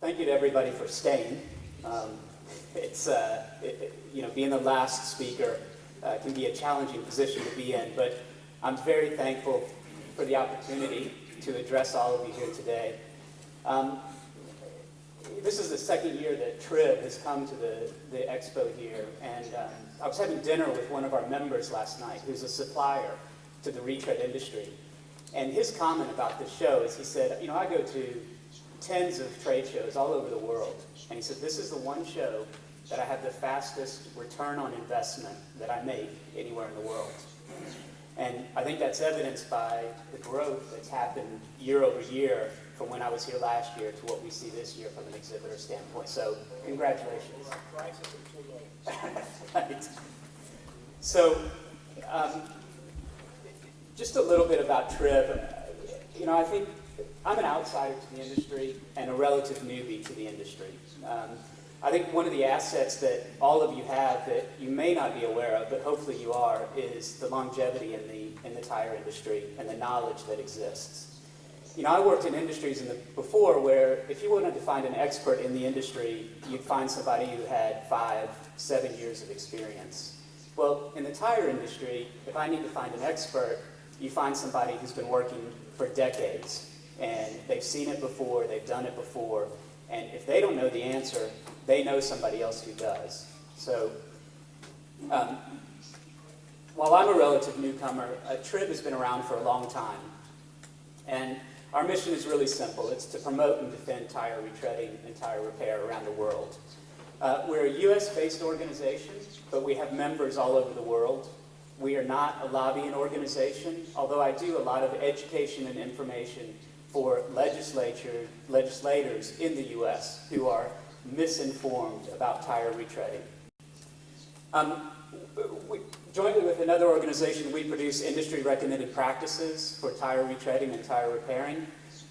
Thank you to everybody for staying. Being the last speaker can be a challenging position to be in, but I'm very thankful for the opportunity to address all of you here today. This is the second year that Trib has come to the expo here, and I was having dinner with one of our members last night who's a supplier to the retread industry. And his comment about this show is he said, I go to tens of trade shows all over the world. And he said, this is the one show that I have the fastest return on investment that I make anywhere in the world. And I think that's evidenced by the growth that's happened year over year from when I was here last year to what we see this year from an exhibitor standpoint. So congratulations. Right. So just a little bit about Trib. I think I'm an outsider to the industry and a relative newbie to the industry. I think one of the assets that all of you have that you may not be aware of, but hopefully you are, is the longevity in the tire industry and the knowledge that exists. I worked in industries before where if you wanted to find an expert in the industry, you'd find somebody who had 5-7 years of experience. Well, in the tire industry, if I need to find an expert, you find somebody who's been working for decades, and they've seen it before, they've done it before, and if they don't know the answer, they know somebody else who does. So, while I'm a relative newcomer, Trib has been around for a long time, and our mission is really simple. It's to promote and defend tire retreading and tire repair around the world. We're a US-based organization, but we have members all over the world. We are not a lobbying organization, although I do a lot of education and information for legislators in the US who are misinformed about tire retreading. Jointly with another organization, we produce industry-recommended practices for tire retreading and tire repairing.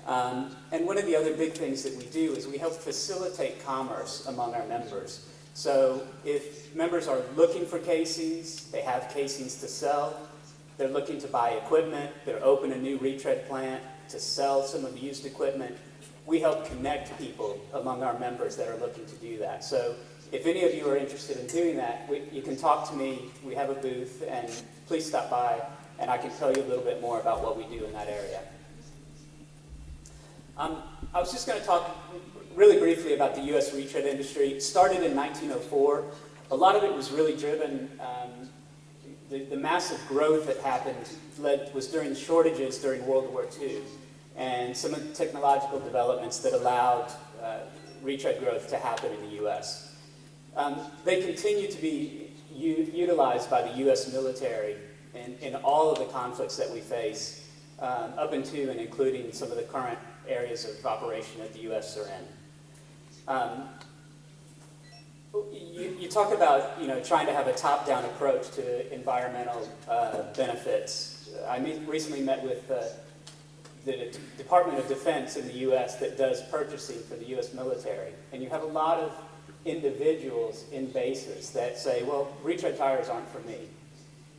And one of the other big things that we do is we help facilitate commerce among our members. So if members are looking for casings, they have casings to sell, they're looking to buy equipment, they're open a new retread plant to sell some of the used equipment, we help connect people among our members that are looking to do that. So if any of you are interested in doing that, you can talk to me. We have a booth, and please stop by, and I can tell you a little bit more about what we do in that area. I was just going to talk really briefly about the U.S. retread industry. It started in 1904. A lot of it was really driven, the massive growth that happened was during the shortages during World War II, and some of the technological developments that allowed retread growth to happen in the U.S. They continue to be utilized by the U.S. military in all of the conflicts that we face, up into and including some of the current areas of operation that the U.S. are in. You talk about trying to have a top-down approach to environmental benefits. I recently met with the Department of Defense in the U.S. that does purchasing for the U.S. military, and you have a lot of individuals in bases that say, well, retread tires aren't for me.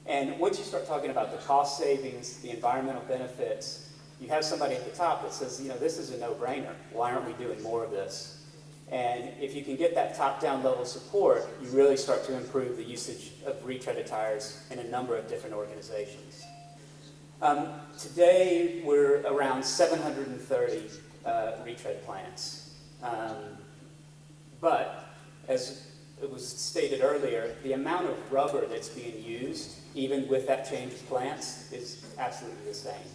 And once you start talking about the cost savings, the environmental benefits, you have somebody at the top that says, this is a no-brainer. Why aren't we doing more of this? And if you can get that top-down level support, you really start to improve the usage of retreaded tires in a number of different organizations. Today, we're around 730 retread plants. But, as it was stated earlier, the amount of rubber that's being used, even with that change of plants, is absolutely the same.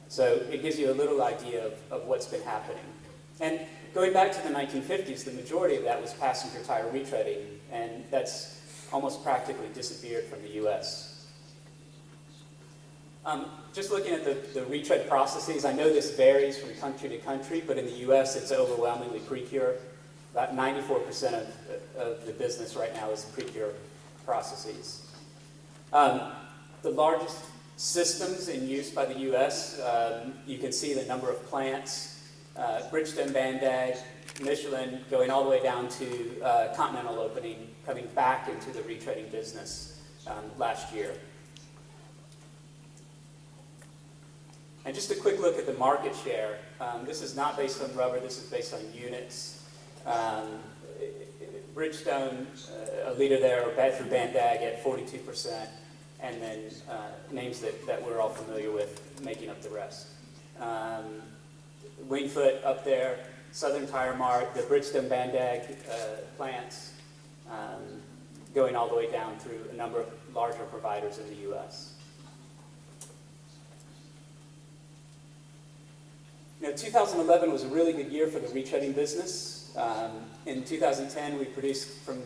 So it gives you a little idea of what's been happening. And going back to the 1950s, the majority of that was passenger tire retreading, and that's almost practically disappeared from the U.S. Just looking at the retread processes, I know this varies from country to country, but in the U.S. it's overwhelmingly pre-cure. About 94% of the business right now is pre-cure processes. The largest systems in use by the U.S., you can see the number of plants, Bridgestone, Bandag, Michelin, going all the way down to Continental opening, coming back into the retreading business last year. And just a quick look at the market share. This is not based on rubber, this is based on units. Bridgestone, a leader there, or through Bandag at 42%, and then names that we're all familiar with making up the rest. Wingfoot up there, Southern Tire Mart, the Bridgestone Bandag plants, going all the way down through a number of larger providers in the U.S. 2011 was a really good year for the retreading business. In 2010, we produced from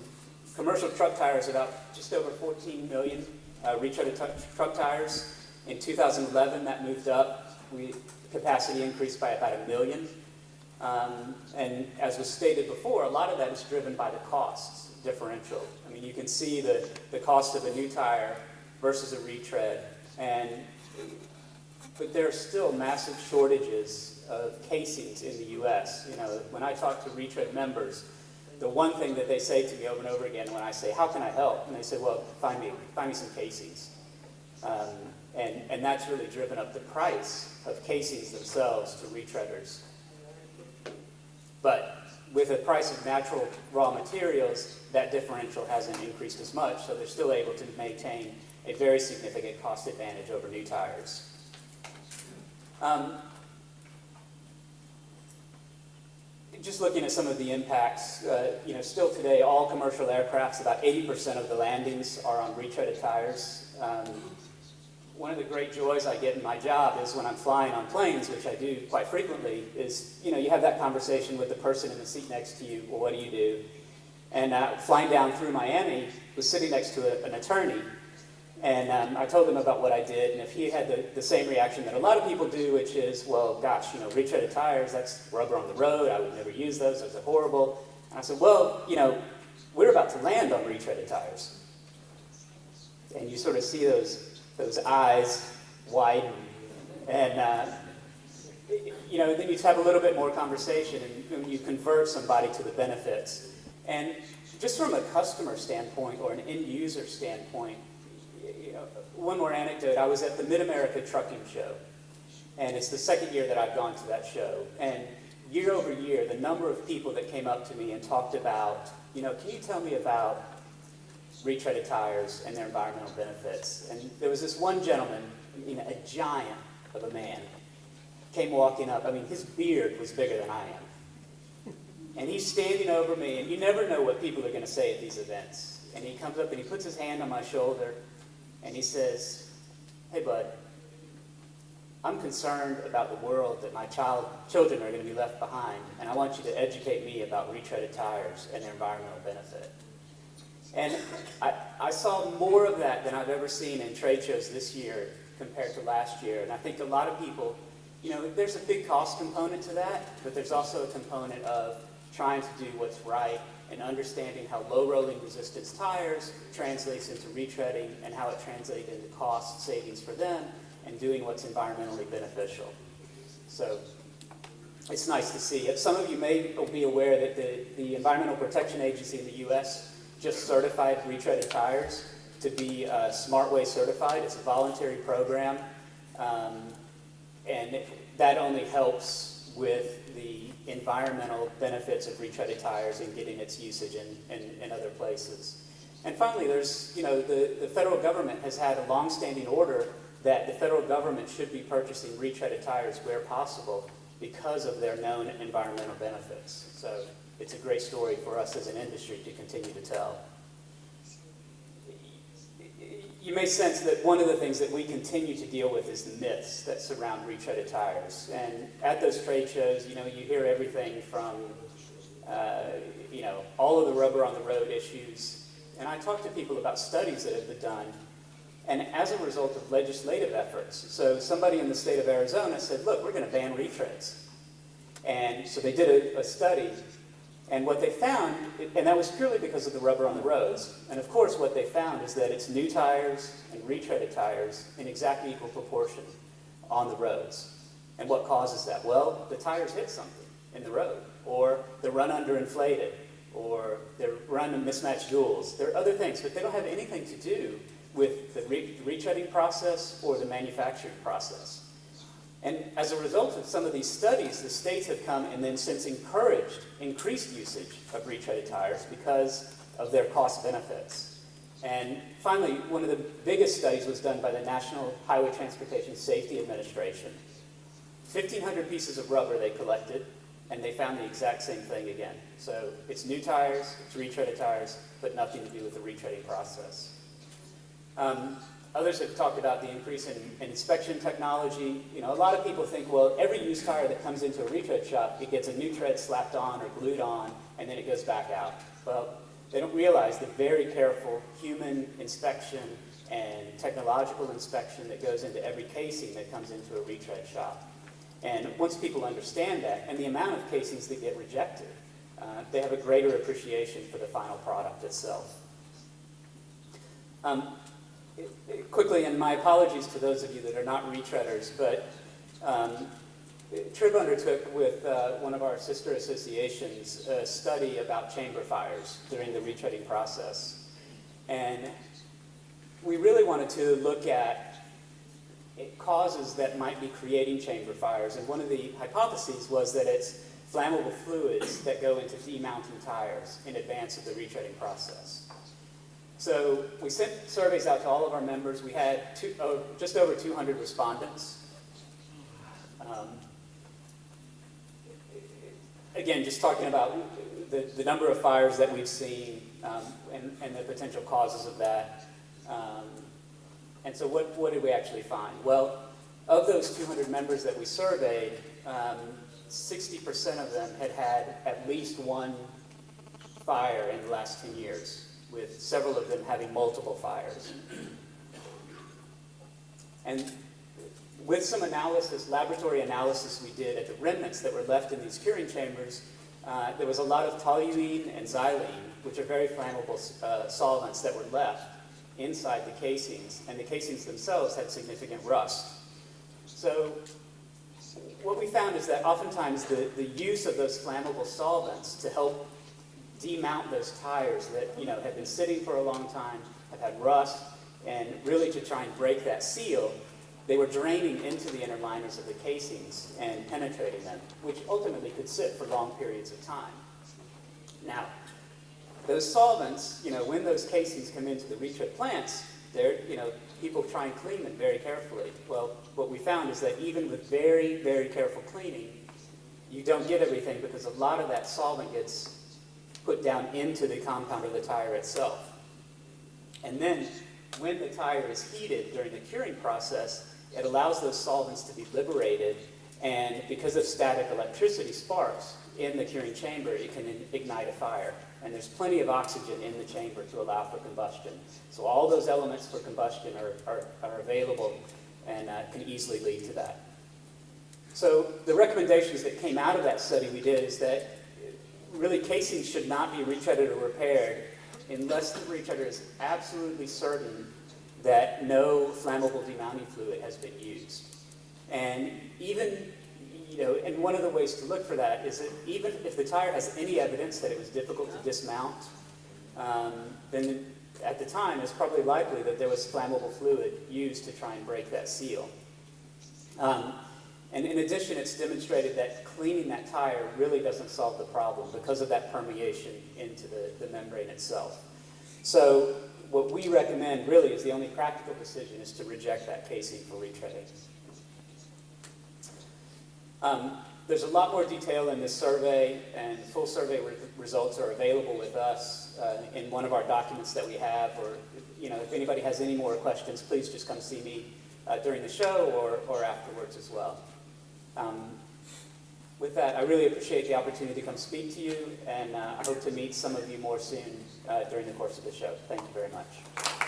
commercial truck tires about just over 14 million retreaded truck tires. In 2011, that moved up. Capacity increased by about 1 million. And as was stated before, a lot of that is driven by the costs differential. I mean, you can see the cost of a new tire versus a retread, but there are still massive shortages of casings in the U.S. When I talk to retread members, the one thing that they say to me over and over again when I say, "How can I help?" and they say, "Well, find me some casings." And that's really driven up the price of casings themselves to retreaders. But with the price of natural raw materials, that differential hasn't increased as much, so they're still able to maintain a very significant cost advantage over new tires. Just looking at some of the impacts, still today, all commercial aircrafts, about 80% of the landings are on retreaded tires. One of the great joys I get in my job is when I'm flying on planes, which I do quite frequently, is, you have that conversation with the person in the seat next to you, well, what do you do? And flying down through Miami, was sitting next to an attorney, and I told him about what I did, and if he had the same reaction that a lot of people do, which is, well, gosh, retreaded tires, that's rubber on the road, I would never use those are horrible. And I said, well, we're about to land on retreaded tires. And you sort of see those eyes widen, and then you have a little bit more conversation, and you convert somebody to the benefits. And just from a customer standpoint or an end user standpoint, one more anecdote. I was at the Mid-America Trucking Show, and it's the second year that I've gone to that show. And year over year, the number of people that came up to me and talked about, can you tell me about retreaded tires and their environmental benefits? And there was this one gentleman, a giant of a man, came walking up. I mean, his beard was bigger than I am. And he's standing over me, and you never know what people are going to say at these events. And he comes up and he puts his hand on my shoulder, and he says, "Hey, bud, I'm concerned about the world that my children are going to be left behind, and I want you to educate me about retreaded tires and their environmental benefit." And I saw more of that than I've ever seen in trade shows this year compared to last year. And I think a lot of people, there's a big cost component to that, but there's also a component of trying to do what's right and understanding how low rolling resistance tires translates into retreading and how it translates into cost savings for them and doing what's environmentally beneficial. So it's nice to see. Some of you may be aware that the Environmental Protection Agency in the U.S. just certified retreaded tires to be SmartWay certified. It's a voluntary program, and that only helps with the environmental benefits of retreaded tires and getting its usage in other places. And finally, there's, the federal government has had a long-standing order that the federal government should be purchasing retreaded tires where possible because of their known environmental benefits. So it's a great story for us as an industry to continue to tell. You may sense that one of the things that we continue to deal with is the myths that surround retreaded tires. And at those trade shows, you hear everything from, all of the rubber on the road issues. And I talk to people about studies that have been done. And as a result of legislative efforts, so somebody in the state of Arizona said, look, we're going to ban retreads. And so they did a study. And what they found, and that was purely because of the rubber on the roads, and of course what they found is that it's new tires and retreaded tires in exactly equal proportion on the roads. And what causes that? Well, the tires hit something in the road, or they're run under inflated, or they're run in mismatched duals. There are other things, but they don't have anything to do with the retreading process or the manufacturing process. And as a result of some of these studies, the states have come and then since encouraged increased usage of retreaded tires because of their cost benefits. And finally, one of the biggest studies was done by the National Highway Transportation Safety Administration. 1,500 pieces of rubber they collected, and they found the exact same thing again. So it's new tires, it's retreaded tires, but nothing to do with the retreading process. Others have talked about the increase in inspection technology. You know, a lot of people think, well, every used tire that comes into a retread shop, it gets a new tread slapped on or glued on, and then it goes back out. Well, they don't realize the very careful human inspection and technological inspection that goes into every casing that comes into a retread shop. And once people understand that, and the amount of casings that get rejected, they have a greater appreciation for the final product itself. Quickly, and my apologies to those of you that are not retreaders, but Trib undertook with one of our sister associations a study about chamber fires during the retreading process. And we really wanted to look at causes that might be creating chamber fires. And one of the hypotheses was that it's flammable fluids that go into demounting tires in advance of the retreading process. So we sent surveys out to all of our members. We had just over 200 respondents. Again, just talking about the number of fires that we've seen and the potential causes of that. And so what did we actually find? Well, of those 200 members that we surveyed, 60% of them had had at least one fire in the last 10 years, with several of them having multiple fires. And with some analysis, laboratory analysis we did at the remnants that were left in these curing chambers, there was a lot of toluene and xylene, which are very flammable solvents that were left inside the casings, and the casings themselves had significant rust. So what we found is that oftentimes the use of those flammable solvents to help demount those tires that have been sitting for a long time, have had rust, and really to try and break that seal, they were draining into the inner liners of the casings and penetrating them, which ultimately could sit for long periods of time. Now, those solvents, when those casings come into the retread plants, people try and clean them very carefully. Well, what we found is that even with very, very careful cleaning, you don't get everything because a lot of that solvent gets put down into the compound of the tire itself. And then when the tire is heated during the curing process, it allows those solvents to be liberated, and because of static electricity sparks in the curing chamber, it can ignite a fire. And there's plenty of oxygen in the chamber to allow for combustion. So all those elements for combustion are available and can easily lead to that. So the recommendations that came out of that study we did is that really casings should not be retreaded or repaired unless the retreader is absolutely certain that no flammable demounting fluid has been used. And even, and one of the ways to look for that is that even if the tire has any evidence that it was difficult to dismount, then at the time it's probably likely that there was flammable fluid used to try and break that seal. And in addition, it's demonstrated that cleaning that tire really doesn't solve the problem because of that permeation into the membrane itself. So what we recommend really is the only practical decision is to reject that casing for retreading. There's a lot more detail in this survey, and full survey results are available with us in one of our documents that we have, or if anybody has any more questions, please just come see me during the show or afterwards as well. With that, I really appreciate the opportunity to come speak to you, and I hope to meet some of you more soon during the course of the show. Thank you very much.